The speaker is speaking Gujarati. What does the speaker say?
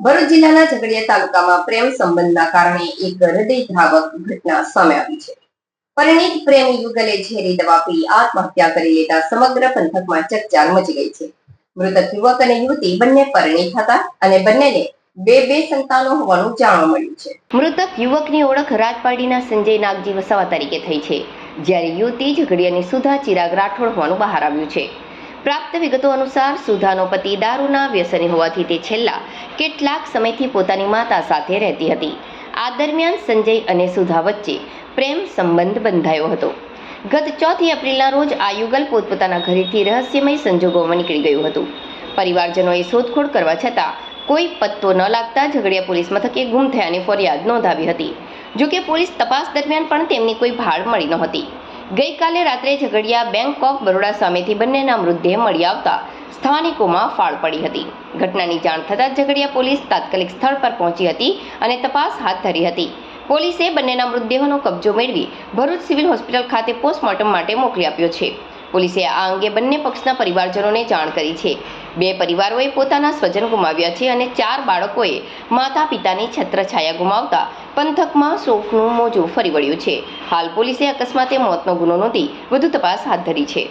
ભરૂચ જિલ્લાના ઝઘડિયા તાલુકામાં પ્રેમ સંબંધના કારણે એક હૃદયદ્રાવક ઘટના સામે આવી છે. પરિણીત પ્રેમી યુગલે ઝેરી દવા પી આત્મહત્યા કરી લેતા સમગ્ર પંથકમાં ચકચાર મચી ગઈ છે. મૃતક યુવક અને યુવતી બંને પરિણીત હતા અને બંનેને બે સંતાનો હોવાનું જાણવા મળ્યું છે. મૃતક યુવકની ઓળખ રાજપારડીના સંજય નાગજી વસાવા તરીકે થઈ છે, જ્યારે યુવતી ઝઘડિયાની સુધા ચિરાગ રાઠોડ હોવાનું બહાર આવ્યું છે. પ્રાપ્ત વિગતો અનુસાર સુધાનો પતિ દારૂના વ્યસની હોવાથી તે છેલ્લા કેટલાક સમયથી પોતાની માતા સાથે રહેતી હતી. આ દરમિયાન સંજય અને સુધા વચ્ચે પ્રેમ સંબંધ બંધાયો હતો. ગત 4 એપ્રિલના રોજ આ યુગલ પોતપોતાના ઘરેથી રહસ્યમય સંજોગોમાં નીકળી ગયું હતું. પરિવારજનોએ શોધખોળ કરવા છતાં કોઈ પત્તો ન લાગતા ઝઘડિયા પોલીસ મથકે ગુમ થયાની ફરિયાદ નોંધાવી હતી. જોકે પોલીસ તપાસ દરમિયાન પણ તેમની કોઈ ભાળ મળી નહોતી. ગઈકાલે રાત્રે ઝઘડિયા બેંક ઓફ બરોડા સામેથી બંનેના મૃતદેહ મળી આવતા સ્થાનિકોમાં ફાળ પડી હતી. ઘટનાની જાણ થતાં ઝઘડિયા પોલીસ તાત્કાલિક સ્થળ પર પહોંચી હતી અને તપાસ હાથ ધરી હતી. પોલીસે બંનેના મૃતદેહોનો કબજો મેળવી ભરૂચ સિવિલ હોસ્પિટલ ખાતે પોસ્ટમોર્ટમ માટે મોકલી આપ્યો છે. પોલીસે આ અંગે બંને પક્ષના પરિવારજનોને જાણ કરી છે. 2 પરિવારોએ પોતાના સ્વજન ગુમાવ્યા છે અને 4 બાળકોએ માતા પિતાની છત્રછાયા ગુમાવતા પંથકમાં શોકનું મોજું ફરી વળ્યું છે. હાલ પોલીસે અકસ્માતે મોતનો ગુનો નોંધી વધુ તપાસ હાથ ધરી છે.